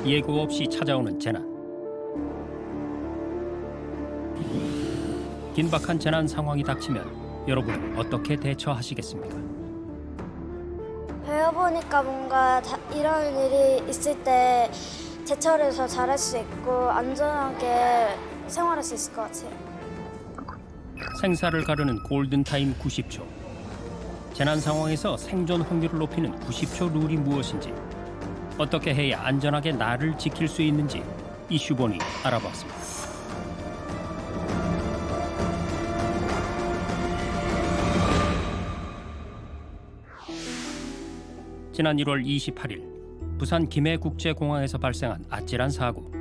예고 없이 찾아오는 재난. 긴박한 재난 상황이 닥치면 여러분은 어떻게 대처하시겠습니까? 배워보니까 뭔가 이런 일이 있을 때 대처를 더 잘할 수 있고 안전하게 생활할 수 있을 것 같아요. 생사를 가르는 골든타임 90초. 재난 상황에서 생존 확률을 높이는 90초 룰이 무엇인지, 어떻게 해야 안전하게 나를 지킬 수 있는지 이슈본이 알아봤습니다. 지난 1월 28일 부산 김해국제공항에서 발생한 아찔한 사고.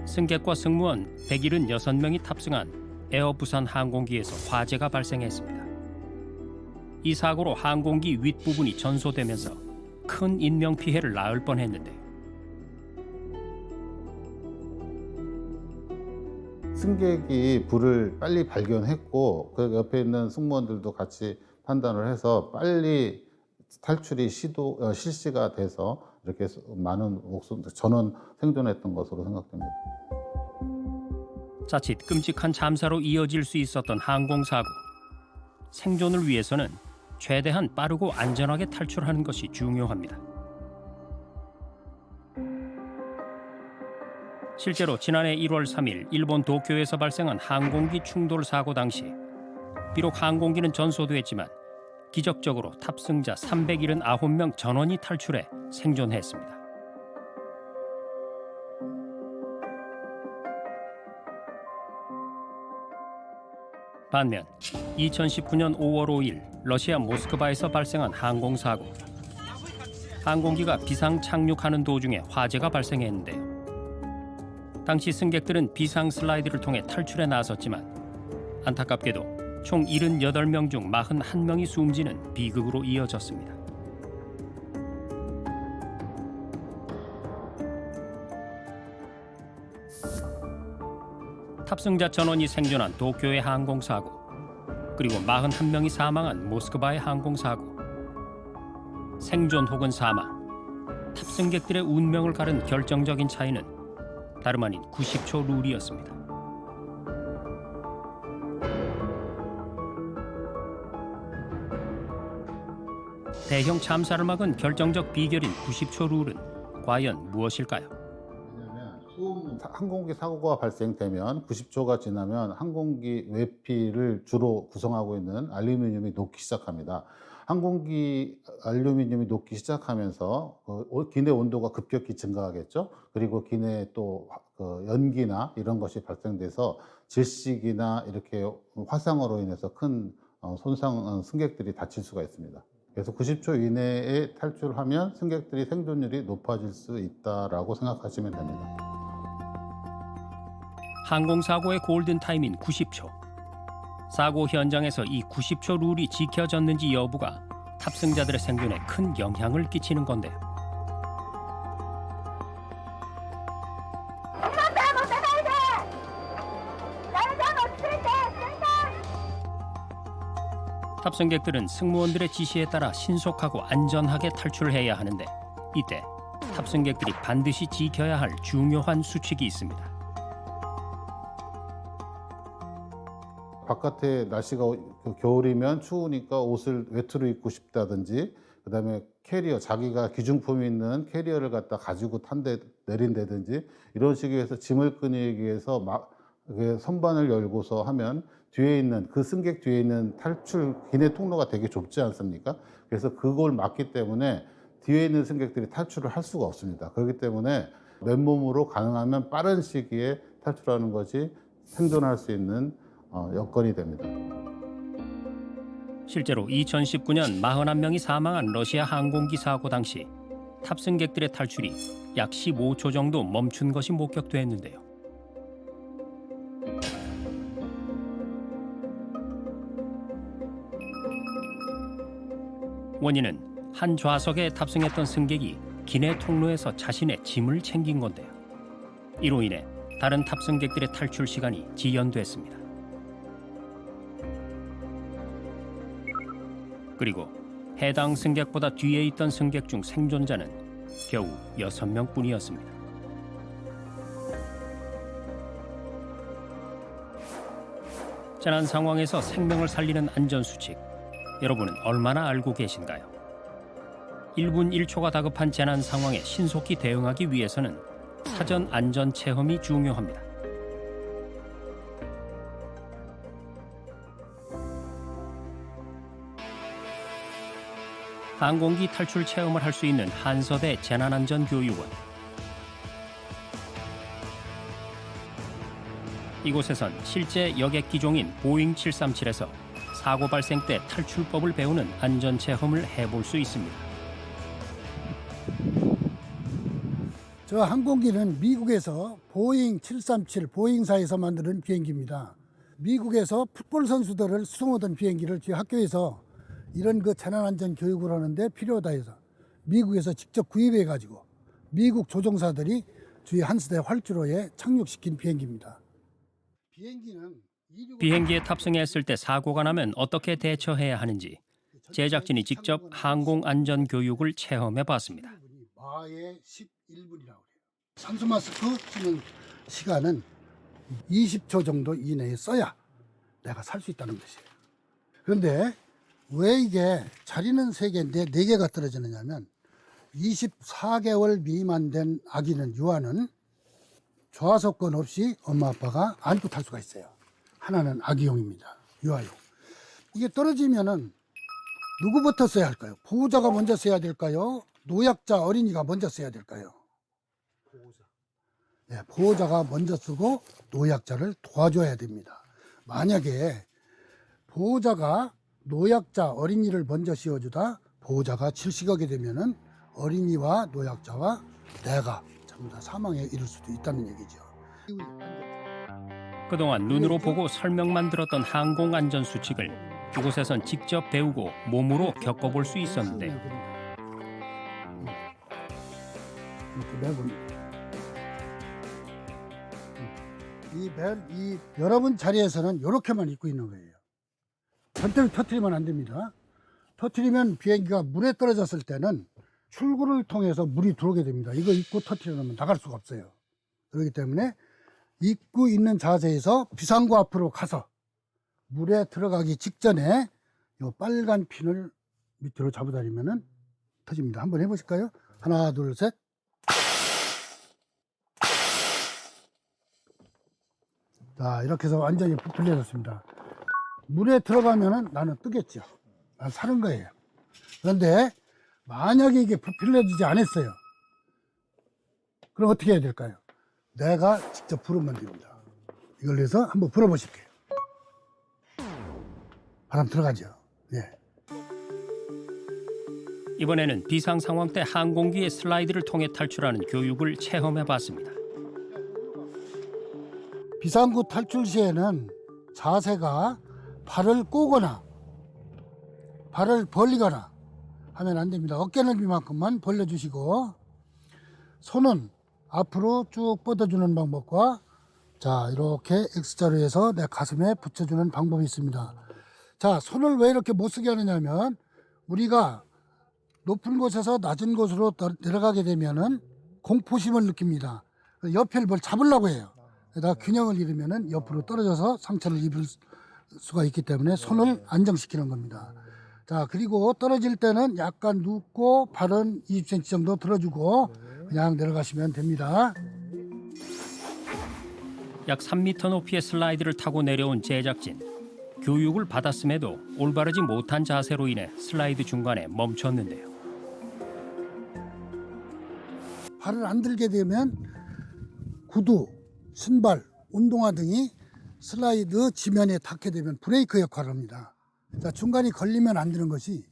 승객과 승무원 176명이 탑승한 에어 부산 항공기에서 화재가 발생했습니다. 이 사고로 항공기 윗부분이 전소되면서 큰 인명피해를 낳을 뻔했는데, 승객이 불을 빨리 발견했고 그 옆에 있는 승무원들도 같이 판단을 해서 빨리 탈출이 실시가 돼서 이렇게 많은 목숨, 전원 생존했던 것으로 생각됩니다. 자칫 끔찍한 참사로 이어질 수 있었던 항공사고. 생존을 위해서는 최대한 빠르고 안전하게 탈출하는 것이 중요합니다. 실제로 지난해 1월 3일 일본 도쿄에서 발생한 항공기 충돌 사고 당시 비록 항공기는 전소됐지만 기적적으로 탑승자 379명 전원이 탈출해 생존했습니다. 반면 2019년 5월 5일 러시아 모스크바에서 발생한 항공사고. 항공기가 비상 착륙하는 도중에 화재가 발생했는데요. 당시 승객들은 비상 슬라이드를 통해 탈출에 나섰지만 안타깝게도 총 78명 중 41명이 숨지는 비극으로 이어졌습니다. 탑승자 전원이 생존한 도쿄의 항공사고, 그리고 41명이 사망한 모스크바의 항공사고. 생존 혹은 사망, 탑승객들의 운명을 가른 결정적인 차이는 다름 아닌 90초 룰이었습니다. 대형 참사를 막은 결정적 비결인 90초 룰은 과연 무엇일까요? 왜냐하면 항공기 사고가 발생되면 90초가 지나면 항공기 외피를 주로 구성하고 있는 알루미늄이 녹기 시작합니다. 항공기 알루미늄이 녹기 시작하면서 기내 온도가 급격히 증가하겠죠. 그리고 기내에 또 연기나 이런 것이 발생돼서 질식이나 이렇게 화상으로 인해서 큰 손상, 승객들이 다칠 수가 있습니다. 그래서 90초 이내에 탈출하면 승객들이 생존율이 높아질 수 있다라고 생각하시면 됩니다. 항공사고의 골든타임인 90초. 사고 현장에서 이 90초 룰이 지켜졌는지 여부가 탑승자들의 생존에 큰 영향을 끼치는 건데요. 탑승객들은 승무원들의 지시에 따라 신속하고 안전하게 탈출해야 하는데, 이때 탑승객들이 반드시 지켜야 할 중요한 수칙이 있습니다. 바깥에 날씨가 겨울이면 추우니까 옷을 외투로 입고 싶다든지, 그다음에 캐리어, 자기가 기중품이 있는 캐리어를 갖다 가지고 내린다든지, 이런 식으로 해서 짐을 끊기 위해서 선반을 열고서 하면 뒤에 있는 그 승객 뒤에 있는 탈출 기내 통로가 되게 좁지 않습니까? 그래서 그걸 막기 때문에 뒤에 있는 승객들이 탈출을 할 수가 없습니다. 그렇기 때문에 맨몸으로 가능하면 빠른 시기에 탈출하는 것이 생존할 수 있는 여건이 됩니다. 실제로 2019년 41명이 사망한 러시아 항공기 사고 당시 탑승객들의 탈출이 약 15초 정도 멈춘 것이 목격됐는데요. 원인은 한 좌석에 탑승했던 승객이 기내 통로에서 자신의 짐을 챙긴 건데요. 이로 인해 다른 탑승객들의 탈출 시간이 지연됐습니다. 그리고 해당 승객보다 뒤에 있던 승객 중 생존자는 겨우 6명뿐이었습니다. 재난 상황에서 생명을 살리는 안전수칙, 여러분은 얼마나 알고 계신가요? 1분 1초가 다급한 재난 상황에 신속히 대응하기 위해서는 사전 안전 체험이 중요합니다. 항공기 탈출 체험을 할 수 있는 한서대 재난안전교육원. 이곳에선 실제 여객 기종인 보잉 737에서 사고 발생 때 탈출법을 배우는 안전 체험을 해볼 수 있습니다. 저 항공기는 미국에서 보잉 737 보잉사에서 만드는 비행기입니다. 미국에서 풋볼 선수들을 수송하던 비행기를 저희 학교에서 이런 그 재난안전 교육을 하는데 필요하다 해서 미국에서 직접 구입해 가지고 미국 조종사들이 저희 한스대 활주로에 착륙시킨 비행기입니다. 비행기에 탑승했을 때 사고가 나면 어떻게 대처해야 하는지 제작진이 직접 항공안전교육을 체험해 봤습니다. 마에 11분이라고 해요. 산소 마스크 쓰는 시간은 20초 정도 이내에 써야 내가 살 수 있다는 것이에요. 그런데 왜 이게 자리는 3개인데 4개가 떨어지느냐면 24개월 미만 된 아기는 유아는 좌석권 없이 엄마 아빠가 안고 탈 수가 있어요. 하나는 아기용입니다. 유아용. 이게 떨어지면은 누구부터 써야 할까요? 보호자가 먼저 써야 될까요? 노약자 어린이가 먼저 써야 될까요? 보호자. 네, 보호자가 먼저 쓰고 노약자를 도와줘야 됩니다. 만약에 보호자가 노약자 어린이를 먼저 씌워주다 보호자가 질식하게 되면은 어린이와 노약자와 내가 전부 다 사망에 이를 수도 있다는 얘기죠. 그동안 눈으로 보고 설명만 들었던 항공안전수칙을 이곳에선 직접 배우고 몸으로 겪어볼 수 있었는데 이렇게 매분 이 여러분 자리에서는 이렇게만 입고 있는 거예요. 전체를 터뜨리면 안 됩니다. 터뜨리면 비행기가 물에 떨어졌을 때는 출구를 통해서 물이 들어오게 됩니다. 이거 입고 터뜨려 놓으면 나갈 수가 없어요. 그렇기 때문에 입고 있는 자세에서 비상구 앞으로 가서 물에 들어가기 직전에 이 빨간 핀을 밑으로 잡아다니면은 터집니다. 한번 해보실까요? 하나, 둘, 셋. 자, 이렇게 해서 완전히 부풀려졌습니다. 물에 들어가면은 나는 뜨겠죠. 난 사는 거예요. 그런데 만약에 이게 부풀려지지 않았어요. 그럼 어떻게 해야 될까요? 내가 직접 불으면 됩니다. 이걸 해서 한번 불어보실게요. 바람 들어가죠. 예. 이번에는 비상 상황 때 항공기의 슬라이드를 통해 탈출하는 교육을 체험해 봤습니다. 비상구 탈출 시에는 자세가 발을 꼬거나 발을 벌리거나 하면 안 됩니다. 어깨 넓이만큼만 벌려주시고 손은 앞으로 쭉 뻗어주는 방법과 자 이렇게 X자로 해서 내 가슴에 붙여주는 방법이 있습니다. 자 손을 왜 이렇게 못 쓰게 하느냐면 우리가 높은 곳에서 낮은 곳으로 내려가게 되면은 공포심을 느낍니다. 옆을 뭘 잡으려고 해요. 게다가 균형을 잃으면은 옆으로 떨어져서 상처를 입을 수가 있기 때문에 손을 안정시키는 겁니다. 자 그리고 떨어질 때는 약간 눕고 발은 20cm 정도 들어주고 그냥 내려가시면 됩니다. 약 3m 높이의 슬라이드를 타고 내려온 제작진. 교육을 받았음에도 올바르지 못한 자세로 인해 슬라이드 중간에 멈췄는데요. 발을 안 들게 되면 구두, 신발, 운동화 등이 슬라이드 지면에 닿게 되면 브레이크 역할을 합니다. 자, 중간에 걸리면 안 되는 것이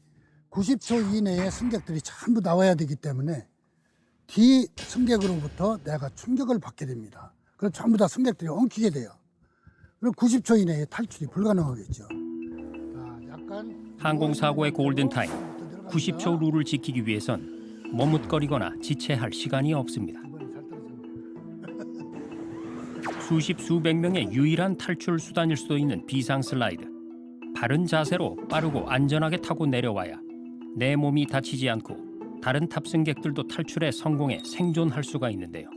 90초 이내에 승객들이 전부 나와야 되기 때문에 뒤 승객으로부터 내가 충격을 받게 됩니다. 그럼 전부 다 승객들이 엉키게 돼요. 그럼 90초 이내에 탈출이 불가능하겠죠. 자, 약간 항공사고의 골든타임 90초 룰을 지키기 위해선 머뭇거리거나 지체할 시간이 없습니다. 수십 수백 명의 유일한 탈출 수단일 수도 있는 비상 슬라이드. 바른 자세로 빠르고 안전하게 타고 내려와야 내 몸이 다치지 않고 다른 탑승객들도 탈출에 성공해 생존할 수가 있는데요.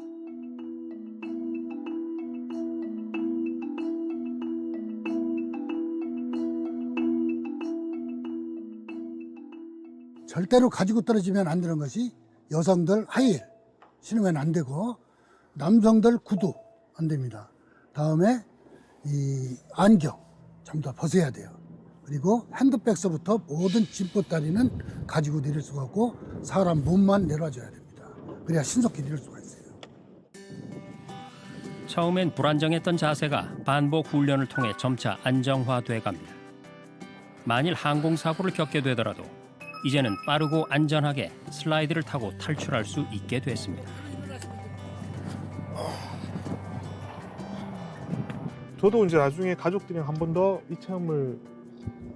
절대로 가지고 떨어지면 안 되는 것이 여성들 하이힐 신으면 안 되고 남성들 구두 안 됩니다. 다음에 이 안경 전부 다 벗어야 돼요. 그리고 핸드백서부터 모든 짐보따리는 가지고 내릴 수가 없고 사람 몸만 내려줘야 됩니다. 그래야 신속히 내릴 수가 있어요. 처음엔 불안정했던 자세가 반복 훈련을 통해 점차 안정화돼 갑니다. 만일 항공사고를 겪게 되더라도 이제는 빠르고 안전하게 슬라이드를 타고 탈출할 수 있게 됐습니다. 저도 이제 나중에 가족들이랑 한 번 더 이 체험을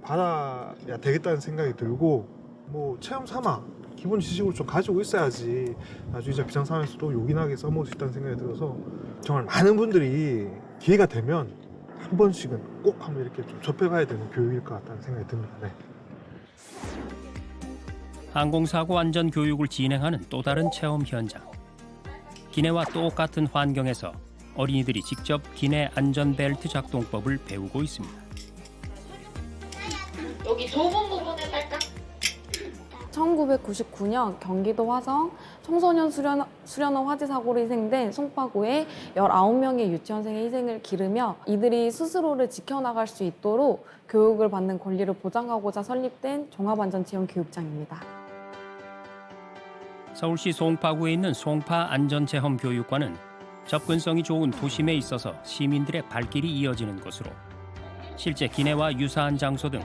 받아야 되겠다는 생각이 들고, 뭐 체험 삼아 기본 지식으로 좀 가지고 있어야지 나중에 이제 비상 상황에서도 요긴하게 써먹을 수 있다는 생각이 들어서 정말 많은 분들이 기회가 되면 한 번씩은 꼭 한번 이렇게 좀 접해봐야 되는 교육일 것 같다는 생각이 듭니다. 네. 항공사고 안전 교육을 진행하는 또 다른 체험 현장. 기내와 똑같은 환경에서 어린이들이 직접 기내 안전벨트 작동법을 배우고 있습니다. 여기 좁은 부분을 딸까? 1999년 경기도 화성 청소년 수련원 화재 사고로 희생된 송파구에 19명의 유치원생의 희생을 기르며 이들이 스스로를 지켜나갈 수 있도록 교육을 받는 권리를 보장하고자 설립된 종합안전체험교육장입니다. 서울시 송파구에 있는 송파 안전체험교육관은 접근성이 좋은 도심에 있어서 시민들의 발길이 이어지는 곳으로 실제 기내와 유사한 장소 등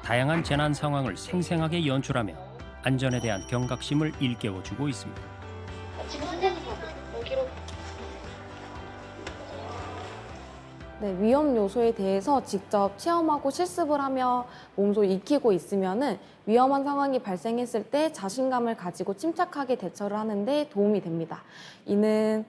다양한 재난 상황을 생생하게 연출하며 안전에 대한 경각심을 일깨워주고 있습니다. 지금 선생님 봐봐. 여기로. 네, 위험 요소에 대해서 직접 체험하고 실습을 하며 몸소 익히고 있으면은 위험한 상황이 발생했을 때 자신감을 가지고 침착하게 대처를 하는데 도움이 됩니다. 이는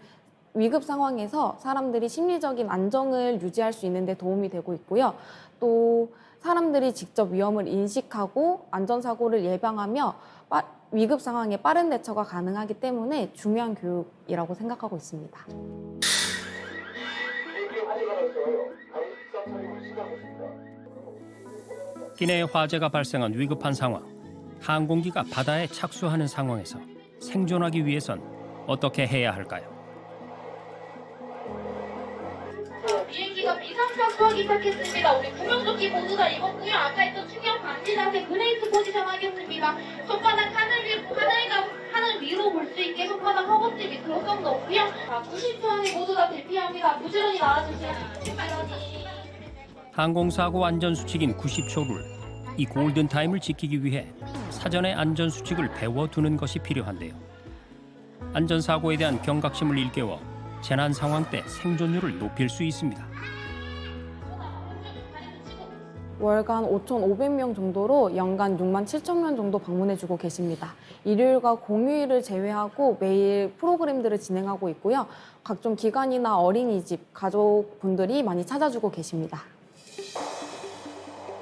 위급 상황에서 사람들이 심리적인 안정을 유지할 수 있는 데 도움이 되고 있고요. 또 사람들이 직접 위험을 인식하고 안전사고를 예방하며 위급 상황에 빠른 대처가 가능하기 때문에 중요한 교육이라고 생각하고 있습니다. 기내에 화재가 발생한 위급한 상황, 항공기가 바다에 착수하는 상황에서 생존하기 위해선 어떻게 해야 할까요? 비행기가 비상착수하기 시작했습니다. 우리 구명조끼 모두 다 입었고요. 아까 했던 충격 방지 자세 그레이스 포지션 하겠습니다. 손바닥 하늘 위로 볼 수 있게 손바닥 허벅지 밑으로 쏙 넣고요. 자, 90초 안에 모두 다 대피합니다. 부지런히 나와주세요. 부지런히. 항공사고 안전수칙인 90초룰, 이 골든타임을 지키기 위해 사전에 안전수칙을 배워두는 것이 필요한데요. 안전사고에 대한 경각심을 일깨워 재난 상황 때 생존율을 높일 수 있습니다. 월간 5,500명 정도로 연간 6만 7천 명 정도 방문해주고 계십니다. 일요일과 공휴일을 제외하고 매일 프로그램들을 진행하고 있고요. 각종 기관이나 어린이집, 가족분들이 많이 찾아주고 계십니다.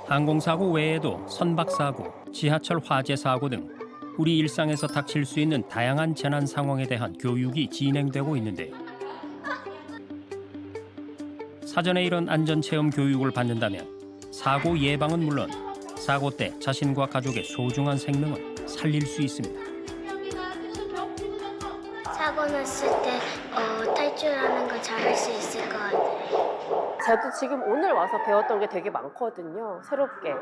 항공사고 외에도 선박사고, 지하철 화재 사고 등 우리 일상에서 닥칠 수 있는 다양한 재난 상황에 대한 교육이 진행되고 있는데요. 사전에 이런 안전체험 교육을 받는다면 사고 예방은 물론 사고 때 자신과 가족의 소중한 생명을 살릴 수 있습니다. 사고 났을 때 탈출하는 거 잘할 수 있을 것 같아요. 저도 지금 오늘 와서 배웠던 게 되게 많거든요, 새롭게.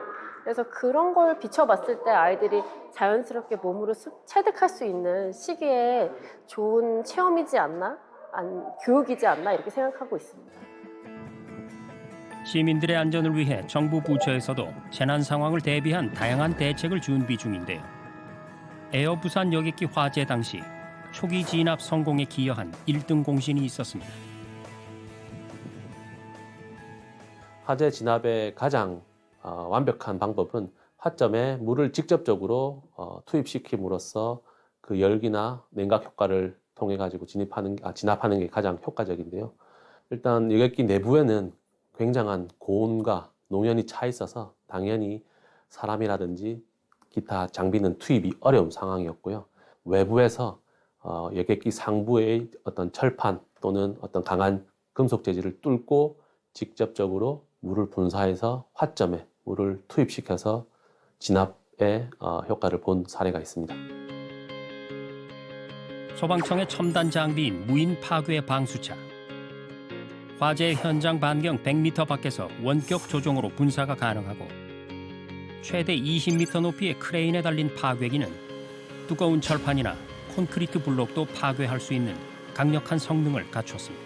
그래서 그런 걸 비춰봤을 때 아이들이 자연스럽게 몸으로 체득할 수 있는 시기에 좋은 체험이지 않나? 교육이지 않나? 이렇게 생각하고 있습니다. 시민들의 안전을 위해 정부 부처에서도 재난 상황을 대비한 다양한 대책을 준비 중인데요. 에어 부산 여객기 화재 당시 초기 진압 성공에 기여한 1등 공신이 있었습니다. 화재 진압의 가장 완벽한 방법은 화점에 물을 직접적으로 투입시킴으로써 그 열기나 냉각 효과를 통해 가지고 진압하는 게 가장 효과적인데요. 일단 여객기 내부에는 굉장한 고온과 농연이 차 있어서 당연히 사람이라든지 기타 장비는 투입이 어려운 상황이었고요. 외부에서 여객기 상부의 어떤 철판 또는 어떤 강한 금속 재질을 뚫고 직접적으로 물을 분사해서 화점에 물을 투입시켜서 진압에 효과를 본 사례가 있습니다. 소방청의 첨단 장비인 무인 파괴 방수차. 화재 현장 반경 100m 밖에서 원격 조종으로 분사가 가능하고 최대 20m 높이의 크레인에 달린 파괴기는 두꺼운 철판이나 콘크리트 블록도 파괴할 수 있는 강력한 성능을 갖췄습니다.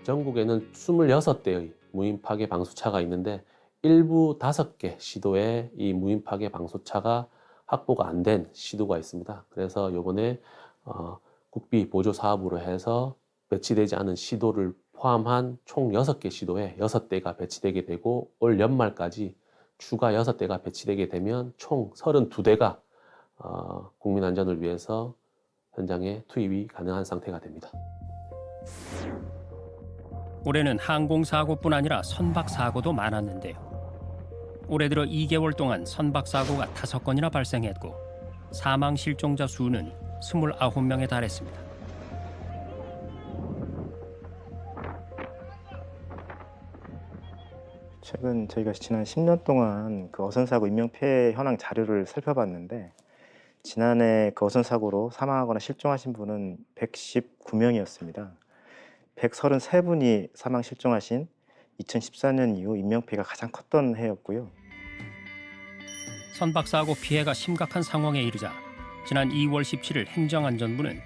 전국에는 26대의 무인 파괴 방수차가 있는데 일부 5개 시도에 이 무인 파괴 방수차가 확보가 안 된 시도가 있습니다. 그래서 이번에 국비 보조 사업으로 해서 배치되지 않은 시도를 포함한 총 6개 시도에 6대가 배치되게 되고 올 연말까지 추가 6대가 배치되게 되면 총 32대가 국민 안전을 위해서 현장에 투입이 가능한 상태가 됩니다. 올해는 항공사고뿐 아니라 선박사고도 많았는데요. 올해 들어 2개월 동안 선박사고가 5건이나 발생했고 사망 실종자 수는 29명에 달했습니다. 최근 저희가 지난 10년 동안 그 어선사고 인명피해 현황 자료를 살펴봤는데 지난해 그 어선사고로 사망하거나 실종하신 분은 119명이었습니다. 133분이 사망 실종하신 2014년 이후 인명피해가 가장 컸던 해였고요. 선박사고 피해가 심각한 상황에 이르자 지난 2월 17일 행정안전부는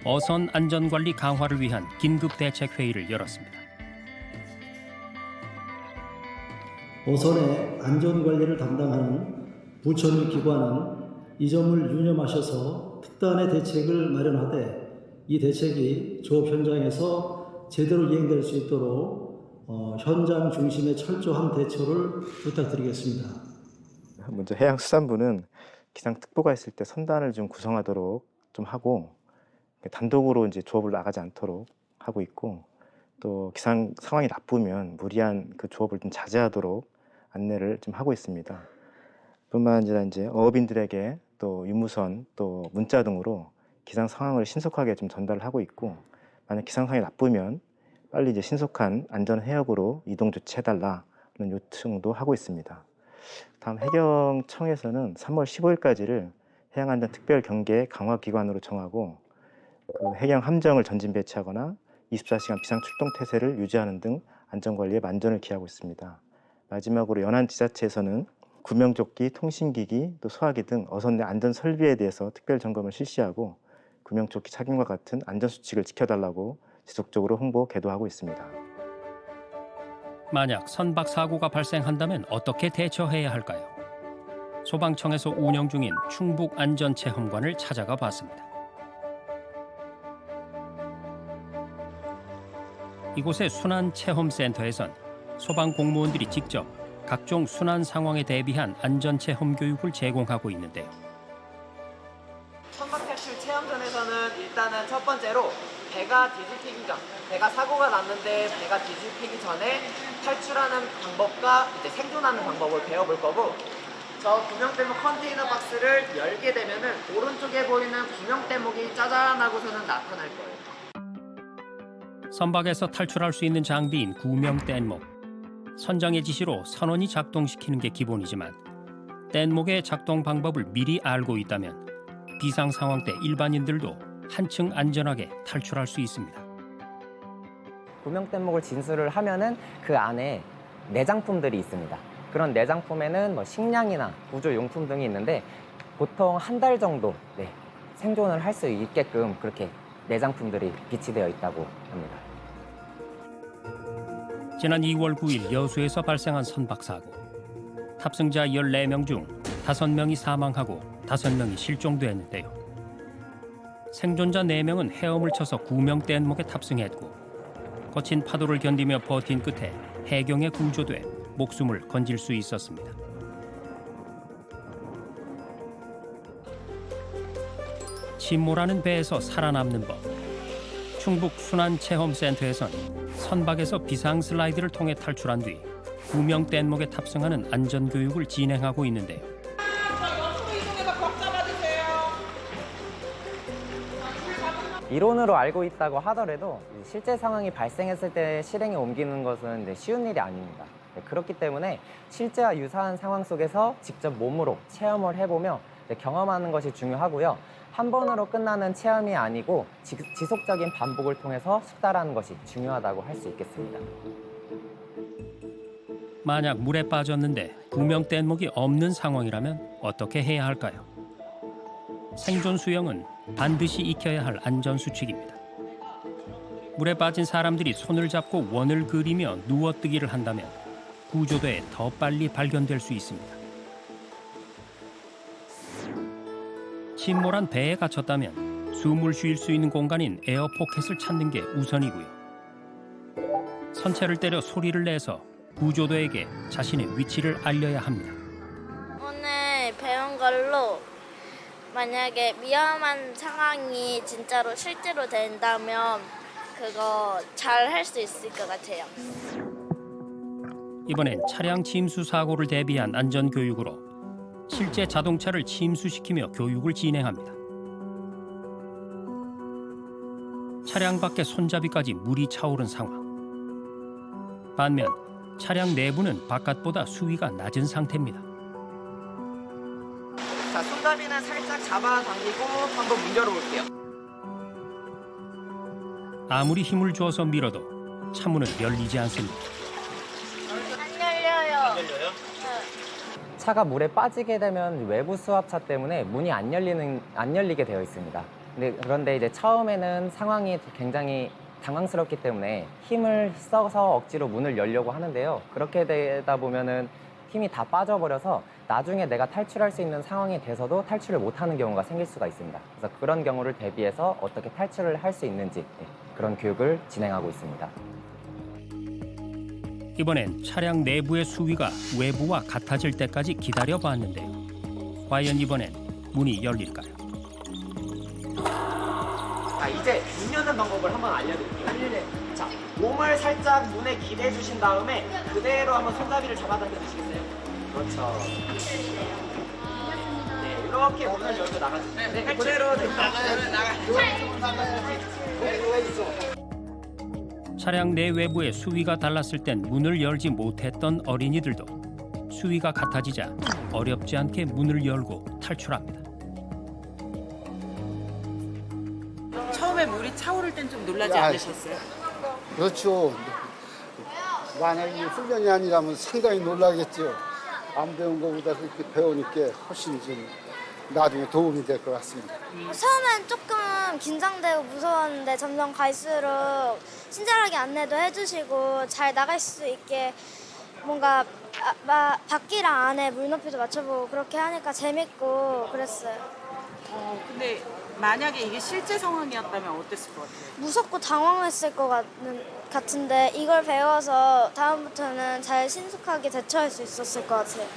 어선 안전관리 강화를 위한 긴급대책회의를 열었습니다. 어선의 안전관리를 담당하는 부처 및 기관은 이 점을 유념하셔서 특단의 대책을 마련하되 이 대책이 조업 현장에서 제대로 이행될 수 있도록 현장 중심의 철저한 대처를 부탁드리겠습니다. 먼저 해양수산부는 기상특보가 있을 때 선단을 좀 구성하도록 좀 하고 단독으로 이제 조업을 나가지 않도록 하고 있고 또 기상 상황이 나쁘면 무리한 그 조업을 좀 자제하도록 안내를 좀 하고 있습니다. 뿐만 아니라 이제 어업인들에게 또 유무선 또 문자 등으로 기상 상황을 신속하게 좀 전달을 하고 있고 만약 기상 상황이 나쁘면 빨리 이제 신속한 안전 해역으로 이동 조치해달라는 요청도 하고 있습니다. 다음 해경청에서는 3월 15일까지를 해양안전 특별경계 강화기관으로 정하고 그 해경 함정을 전진 배치하거나 24시간 비상출동 태세를 유지하는 등 안전관리에 만전을 기하고 있습니다. 마지막으로 연안지자체에서는 구명조끼, 통신기기, 또 소화기 등 어선 내 안전 설비에 대해서 특별 점검을 실시하고 구명조끼 착용과 같은 안전수칙을 지켜달라고 지속적으로 홍보, 계도하고 있습니다. 만약 선박사고가 발생한다면 어떻게 대처해야 할까요? 소방청에서 운영 중인 충북안전체험관을 찾아가 봤습니다. 이곳의 순환체험센터에선 소방 공무원들이 직접 각종 순환 상황에 대비한 안전체험 교육을 제공하고 있는데요. 선박 탈출 체험전에서는 일단은 첫 번째로 배가 뒤집히기 전, 배가 사고가 났는데 배가 뒤집히기 전에 탈출하는 방법과 이제 생존하는 방법을 배워볼 거고 저 구명대목 컨테이너 박스를 열게 되면은 오른쪽에 보이는 구명대목이 짜잔하고서는 나타날 거예요. 선박에서 탈출할 수 있는 장비인 구명 뗏목. 선장의 지시로 선원이 작동시키는 게 기본이지만 뗏목의 작동 방법을 미리 알고 있다면 비상 상황 때 일반인들도 한층 안전하게 탈출할 수 있습니다. 구명 뗏목을 진술을 하면은 그 안에 내장품들이 있습니다. 그런 내장품에는 뭐 식량이나 구조 용품 등이 있는데 보통 한 달 정도 생존을 할 수 있게끔 그렇게 내장품들이 비치되어 있다고 합니다. 지난 2월 9일 여수에서 발생한 선박사고. 탑승자 14명 중 5명이 사망하고 5명이 실종됐는데요. 생존자 4명은 헤엄을 쳐서 구명 뗏목에 탑승했고 거친 파도를 견디며 버틴 끝에 해경에 구조돼 목숨을 건질 수 있었습니다. 침몰하는 배에서 살아남는 법. 충북 순환체험센터에선 선박에서 비상 슬라이드를 통해 탈출한 뒤 구명 뗏목에 탑승하는 안전교육을 진행하고 있는데요. 이론으로 알고 있다고 하더라도 실제 상황이 발생했을 때 실행에 옮기는 것은 쉬운 일이 아닙니다. 네, 그렇기 때문에 실제와 유사한 상황 속에서 직접 몸으로 체험을 해보며 경험하는 것이 중요하고요. 한 번으로 끝나는 체험이 아니고 지속적인 반복을 통해서 숙달하는 것이 중요하다고 할 수 있겠습니다. 만약 물에 빠졌는데 구명 뗏목이 없는 상황이라면 어떻게 해야 할까요? 생존 수영은 반드시 익혀야 할 안전수칙입니다. 물에 빠진 사람들이 손을 잡고 원을 그리며 누워뜨기를 한다면 구조대에 더 빨리 발견될 수 있습니다. 침몰한 배에 갇혔다면 숨을 쉴 수 있는 공간인 에어포켓을 찾는 게 우선이고요. 선체를 때려 소리를 내서 구조대에게 자신의 위치를 알려야 합니다. 오늘 배운 걸로 만약에 위험한 상황이 진짜로 실제로 된다면 그거 잘 할 수 있을 것 같아요. 이번엔 차량 침수 사고를 대비한 안전 교육으로 실제 자동차를 침수시키며 교육을 진행합니다. 차량 밖에 손잡이까지 물이 차오른 상황. 반면 차량 내부는 바깥보다 수위가 낮은 상태입니다. 자, 손잡이는 살짝 잡아당기고 한번 문 열어볼게요. 아무리 힘을 줘서 밀어도 차문은 열리지 않습니다. 안 열려요. 차가 물에 빠지게 되면 외부 수압차 때문에 문이 안 열리게 되어 있습니다. 그런데 이제 처음에는 상황이 굉장히 당황스럽기 때문에 힘을 써서 억지로 문을 열려고 하는데요. 그렇게 되다 보면은 힘이 다 빠져버려서 나중에 내가 탈출할 수 있는 상황이 돼서도 탈출을 못하는 경우가 생길 수가 있습니다. 그래서 그런 경우를 대비해서 어떻게 탈출을 할 수 있는지 그런 교육을 진행하고 있습니다. 이번엔 차량 내부의 수위가 외부와 같아질 때까지 기다려봤는데요. 과연 이번엔 문이 열릴까요? 자, 이제 문 여는 방법을 한번 알려드릴게요. 자, 몸을 살짝 문에 기대해 주신 다음에 그대로 한번 손잡이를 잡아당겨 주시겠어요? 그렇죠. 네, 이렇게 문을 열고 나가주세요. 네, 그대로 차량 내 외부의 수위가 달랐을 땐 문을 열지 못했던 어린이들도 수위가 같아지자 어렵지 않게 문을 열고 탈출합니다. 처음에 물이 차오를 땐 좀 놀라지 않으셨어요? 그렇죠. 만약에 훈련이 아니라면 상당히 놀라겠죠. 안 배운 것보다 그렇게 배우니까 훨씬 좀 나중에 도움이 될 것 같습니다. 처음엔 조금 긴장되고 무서웠는데 점점 갈수록 친절하게 안내도 해주시고 잘 나갈 수 있게 뭔가 바퀴랑 안에 물높이도 맞춰보고 그렇게 하니까 재밌고 그랬어요. 근데 만약에 이게 실제 상황이었다면 어땠을 것 같아요? 무섭고 당황했을 것 같은데 이걸 배워서 다음부터는 잘 신속하게 대처할 수 있었을 것 같아요.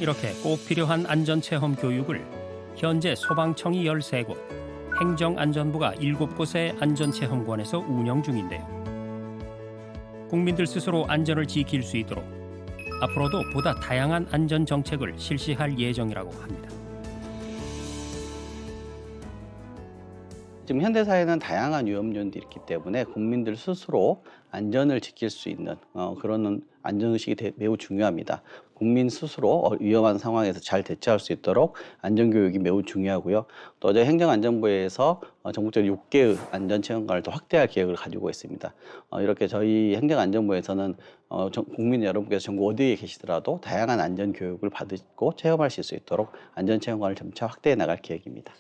이렇게 꼭 필요한 안전체험 교육을 현재 소방청이 13곳, 행정안전부가 7곳의 안전체험관에서 운영 중인데요. 국민들 스스로 안전을 지킬 수 있도록 앞으로도 보다 다양한 안전정책을 실시할 예정이라고 합니다. 지금 현대사회는 다양한 위험요인들이 있기 때문에 국민들 스스로 안전을 지킬 수 있는 그런 안전의식이 매우 중요합니다. 국민 스스로 위험한 상황에서 잘 대처할 수 있도록 안전교육이 매우 중요하고요. 또 어제 행정안전부에서 전국적으로 6개의 안전체험관을 더 확대할 계획을 가지고 있습니다. 이렇게 저희 행정안전부에서는 국민 여러분께서 전국 어디에 계시더라도 다양한 안전교육을 받고 체험할 수 있도록 안전체험관을 점차 확대해 나갈 계획입니다.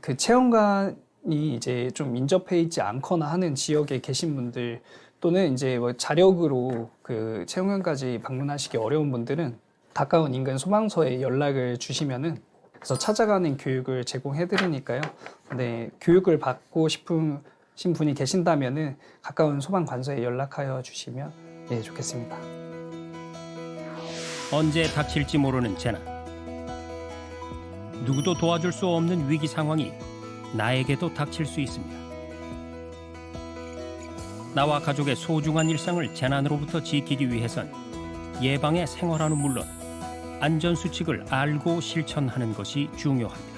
그 체험관이 이제 좀 인접해 있지 않거나 하는 지역에 계신 분들 또는 이제 뭐 자력으로 그 체험관까지 방문하시기 어려운 분들은 가까운 인근 소방서에 연락을 주시면은 그래서 찾아가는 교육을 제공해 드리니까요. 네, 교육을 받고 싶으신 분이 계신다면은 가까운 소방관서에 연락하여 주시면 좋겠습니다. 언제 닥칠지 모르는 재난. 누구도 도와줄 수 없는 위기 상황이 나에게도 닥칠 수 있습니다. 나와 가족의 소중한 일상을 재난으로부터 지키기 위해선 예방의 생활화는 물론 안전수칙을 알고 실천하는 것이 중요합니다.